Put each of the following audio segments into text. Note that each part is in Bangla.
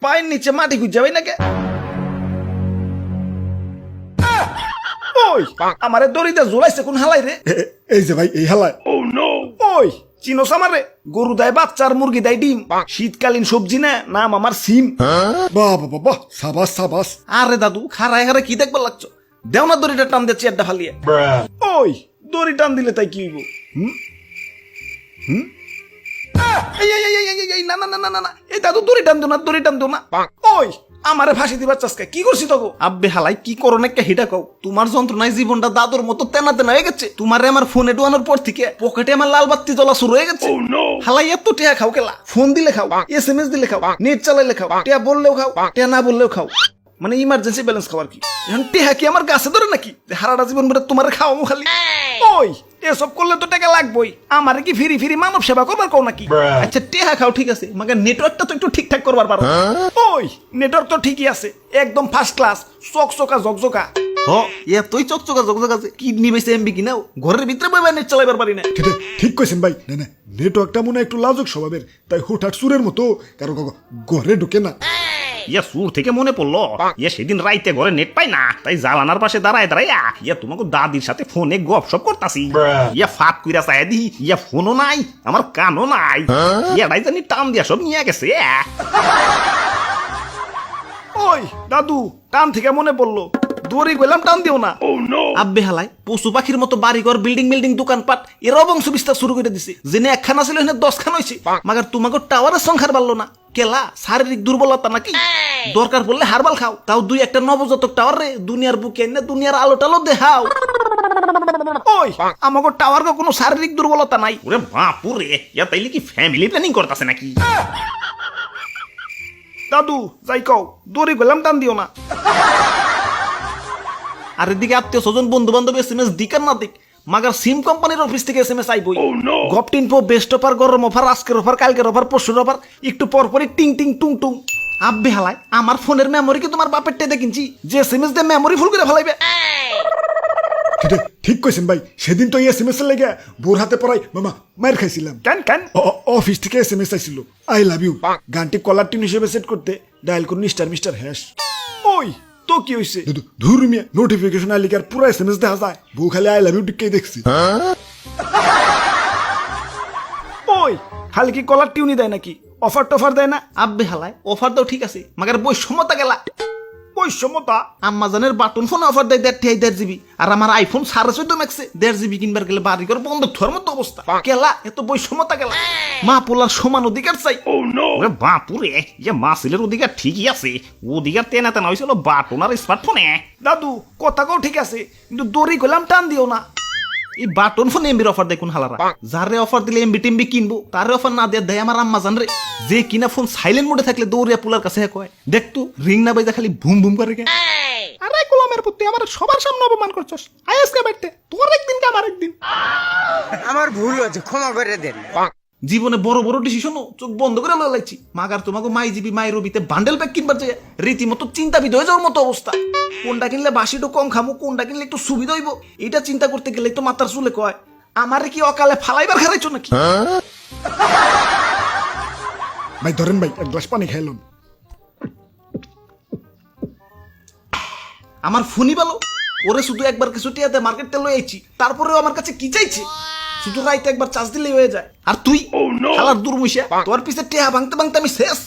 পায়ের নিচে মাটি খুঁজে যাবে নাকি? ওই আমারে দড়িতে জোড়াইছে কোন হালাই রে? এই যে ভাই এই হালায়। ওই চিনোস আমারে? গরু দেয় বাচ্চা আর মুরগি দেয় ডিম। শীতকালীন সবজি না, নাম আমার সিম। বাহ বাহ বাহ বাহ, সাবাস সাবাস। আরে দাদু খারায় খারায় কি দেখবার লাগছো? দেও না দড়িটা টান দিয়ে চেয়ারটা ফালিয়ে। ওই দড়ি টান দিলে তাই কি হইব? না না না না না না, এই দাদু দড়ি টান দো না, দড়ি টান দো না। ওই আমারে ফাঁসি দিবার চাষকে কি করছি তগো? আব্বে হালাই কি করো না হিটা কও। তোমার যন্ত্রণায় জীবনটা দাদুর মতো তেনা তেনা হয়ে গেছে। তোমারে আমার ফোনে ডুয়ানোর পর থেকে পকেটে আমার লাল বাতি জ্বলা শুরু হয়ে গেছে। হালাই এত টিয়া খাও কেলা? ফোন দিলে খাও, SMS দিলে খাও, নেট চালাইলে খাও, টিয়া বললেও খাও, টিয়া না বললেও খাও। মানে ইমার্জেন্সি ব্যালেন্স খাওয়ার কি? এখন টিয়া কি আমার কাছে ধরে নাকি হারাটা জীবন ভরে তোমার খাওয়াবো খালি? ওই এসব করলে তো টাকা লাগবেই। আমারে কি ফিরি ফিরি মানব সেবা করবার কও নাকি? আচ্ছা টেহা খাও ঠিক আছে, মাগে নেটওয়ার্কটা তো একটু ঠিকঠাক করবার পারো। ওই নেটওয়ার্ক তো ঠিকই আছে, একদম ফার্স্ট ক্লাস, চকচকা জকজকা। এতই চকচকা জকজকা আছে কিডনি বেশি এমবি কিনাও ঘরের ভিতরে বই নেট চালাইবার পারি না। ঠিক কইছেন ভাই। না না, নেটওয়ার্কটা মনে হয় একটু লাজুক স্বভাবের, তাই হুটহাট সুরের মতো কারো ঘরে ঢুকে না। ইয়া সুর থেকে মনে পড়লো, ইয়া সেদিন রাইতে ঘরে নেট পাই না, তাই জালানার পাশে দাঁড়ায় দাঁড়াইয়া ইয়া তোমাকে দাদির সাথে ফোনে গপসপ করতাছি। ইয়া ফাত কইরা চাই দি, ইয়া ফোনও নাই, আমার কানও নাই। ইয়া রাই জানি টান দিয়া সব নিয়ে গেছে। ওই দাদু টান থেকে মনে পড়লো, দড়ি গেলাম টান দিও না। আব্বে হালাই পশু পাখির মতো বাড়িঘর বিল্ডিং মিল্ডিং দোকানপাট এর বংশ বিস্তার শুরু করে দিছে। জেনে একখানা ছিল এখানে 10 খান হয়েছে। মাগার তোমাকে টাওয়ারের সংখ্যার বাড়লো না কেলা? শারীরিক দুর্বলতা নাকি? দরকার পড়লে হারবাল খাও, তাও দুই একটা নবজাতক টাওয়ার রে দুনিয়ার বুকে এনে দুনিয়ার আলো টালো দেখাও। ওই আমাকে টাওয়ার কোনো শারীরিক দুর্বলতা নাই। ওরে বাপুরে, ইয়া তাইলে কি ফ্যামিলি প্ল্যানিং করতেছে নাকি? দাদু যাই কও, দড়ি গেলাম টান দিও না। আর এদিকে আত্মীয় স্বজন বন্ধু বান্ধব SMS দিক আর না দিক, মাগার সিম কোম্পানির অফিস থেকে SMS আইবই। গপটিনফো বেস্ট অফার, গরম অফার, আজকের অফার, কালকের অফার, পরশুর অফার, একটু পরপরই টিং টিং টুং টুং। আব্বে হালাই আমার ফোনের মেমোরি কি তোমার বাপের টেদে কিনছি যে SMS দিয়ে মেমোরি ফুল করে ফেলাইবে? ঠিক কইছেন ভাই। সেদিন তো SMS এর লেগে বোর হাতে পড়াই মামা মায়ের খাইছিলাম। কেন কেন? অফিস থেকে SMS আইছিল, আই লাভ ইউ। গানটি কলার টিউন হিসেবে সেট করতে ডায়াল করুন ***#। ওই তো কি হইছে? ধুর মিয়া, নোটিফিকেশন আইলে কি আর পুরো SMS দেখা যায়? বউ খালি আই লাভ ইউ টিকেই দেখছি। ওই খালি কি কলার টিউনই দেয় নাকি? অফার টফার দেয় না? আব্বে হালাই অফার দাও ঠিক আছে, মাগার বৈষম্যতা গেলা। বৈষম্যতা? আম্মাজানের বাটন ফোনে অফার দেয় 1.5 GB, আর আমার আইফোন 14.5 ম্যাক্সে 1.5 GB কিনবার গেলে বাড়িঘর বন্ধ থর মতো অবস্থা। কেলা এত বৈষম্যতা গেলা? মা পোলার সমান অধিকার চাই। ওরে বাপুরে, ইয়া মা ছেলের অধিকার ঠিকই আছে, অধিকার তেনা তেনা হয়েছিল বাটন আর স্মার্টফোনে। দাদু কথা কও ঠিক আছে, কিন্তু দড়ি গেলাম টান দিও না। এই বাটন ফোন এমবির অফার দেখুন হালারা, যারে অফার দিলে এমবি টেমবি কিনবো, তারে অফার না দিয়ে দেয় আমার আম্মা জান রে। যে কিনা ফোন সাইলেন্ট মোডে থাকলে দৌড়িয়া পুলার কাছে কয়, দেখ তো রিং না বাইজা খালি ভুম ভুম করে। আরে গোলামের পুত্তি, আমার সবার সামনে অপমান করছস। আইএসকে বাইতে তোর একদিন কে আমার একদিন। আমার ভুল হয়েছে, ক্ষমা করে দেন। জীবনে বড় বড় ডিসিশনও চোখ বন্ধ করে লাইছি। মাগার তোমাকে মাই জিবি মাই রবিতে বান্ডেল প্যাক কিনবার যায় রীতিমতো চিন্তাবিদ হয়ে যাওয়ার মতো অবস্থা। কোনটা কিনলে বাসিটা কম খামু, কোনটা কিনলে একটু সুবিধা হইব, এটা চিন্তা করতে গেলে তো মাথার চুলে কয় আমারে কি অকালে ফালাইবার খারাইছো নাকি? ভাই ধরেন ভাই, এক গ্লাস পানি খাইলাম। আমার ফোনই ভালো, ওরে শুধু একবার কিছু টিয়াতে মার্কেট তেল লইছি, তারপরেও আমার কাছে কি চাইছে? শুধু রাইতে একবার চার্জ দিলেই হয়ে যায়। আর তুই শালার দুর্মুষিয়া, তোর পিছে টেহা ভাঙতে ভাঙতে আমি শেষ।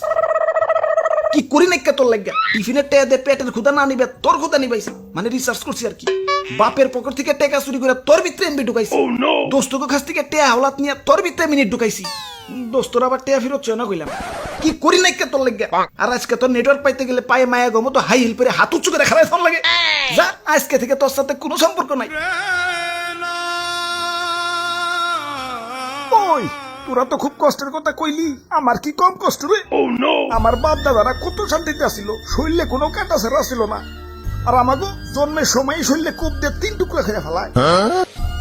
কি করি নাকি তোর লাগা? টিফিনের টেহা দে পেটের ক্ষুধা না নিবে, তোর ক্ষুধা নিবাইছি, মানে রিসার্চ করছি আর কি। বাপের পকেট থেকে টেকা চুরি করে তোর ভিতরে এমবি ঢুকাইছি, দোস্তকে কাছ থেকে টেহা হাওলাত নিয়ে তোর ভিতরে মিনিট ঢুকাইছি। দোস্তরা আবার টেহা ফিরত না কইলাম। কি করি নাকি তোর লাগা? আর আজকে তোর নেটওয়ার্ক পাইতে গেলে পায়ে মায়া গমো তো হাই হিল পরে হাত উঁচু করে খারাই ফোন লাগে। যা, আজকে থেকে তোর সাথে কোনো সম্পর্ক নাই। ওই তোরা তো খুব কষ্টের কথা কইলি, আমার কি কম কষ্ট রে? আমার বাপ দাদারা কত শান্তিতে আসিল, শরীরে কোনো কাটা ছেড়া ছিল না। আর আমাকে জন্মের সময় শরীরে কূপ দিয়ে 3 টুকরা খেয়ে ফেলায়।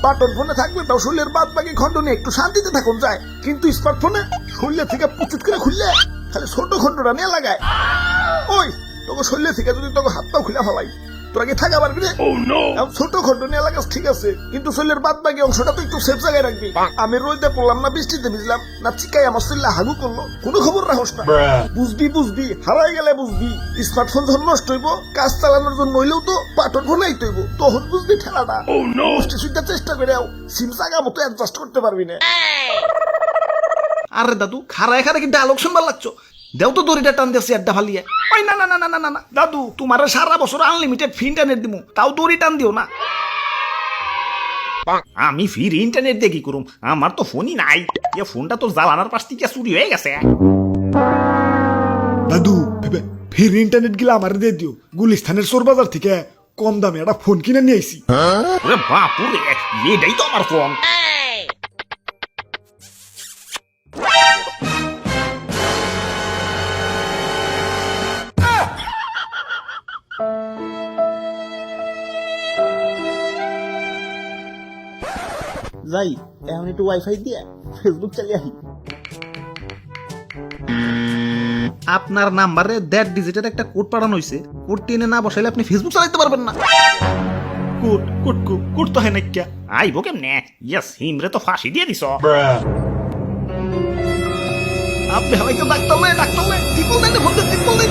বাটন ফোনে থাকবে তাও শরীরের বাদ বাকি খন্ড নিয়ে একটু শান্তিতে থাকুন যায়, কিন্তু স্মার্টফোনে শরীরে থেকে পুচুট করে খুললে খালি ছোট খন্ডটা নিয়ে লাগায়। ওই তোকে শরীরে থেকে যদি তোকে হাত পাও খুলে ফেলাই, তোরা কি থাকা পারবি রে? এখন ছোট খন্ডনী এলাকা ঠিক আছে, কিন্তু শরীরের বাদ বাকি অংশটা তো একটু সেফ জায়গায় রাখবি। আমি রোদে পড়লাম না বৃষ্টিতে ভিজলাম না চিকাই আমার শরীরে হাগু করলো, কোনো খবর রাখস না। বুঝবি হারাই গেলে বুঝবি। স্মার্টফোন যখন নষ্ট হইব, কাজ চালানোর জন্য হইলেও তো বাটন ফোন আইতে হইব, তখন বুঝবি ঠেলাটা। বুঝতে সুবিধা চেষ্টা করে সিম জায়গা মতো অ্যাডজাস্ট করতে পারবি না। আরে দাদু খারায় খারায় কি ডায়লগ শুনবার লাগছো? দেও তো দড়িটা টান দিয়েছি আড্ডা ফালিয়ে। ওই না না না না না না দাদু, তোমার সারা বছর আনলিমিটেড ফ্রি ইন্টারনেট দিমু, তাও দড়ি টান দিও না। আমি ফ্রি ইন্টারনেট দিয়ে কি করুম? আমার তো ফোনই নাই। এ ফোনটা তো জ্বালানোর পাশ থেকে চুরি হয়ে গেছে। দাদু ফের ইন্টারনেট গিলা আমার দিয়ে দিও, গুলিস্তানের চোর বাজার থেকে কম দামে একটা ফোন কিনে নিয়ে আইছি। ওরে বাপুরে, এটাই তো আমার ফোন। যাই এখন একটু ওয়াইফাই দিয়ে ফেসবুক চালিয়ে আসি। আপনার নাম্বারে 1.5 ডিজিটের একটা কোড পাঠানো হয়েছে, কোডটি এনে না বসাইলে আপনি ফেসবুক চালাতে পারবেন না। কোড তো হয় না কে আইব কেমনে? ইয়েস হিমরে তো ফাঁসি দিয়ে দিছ। আপনি হয়তো ডাক্তার ঠিক বলতে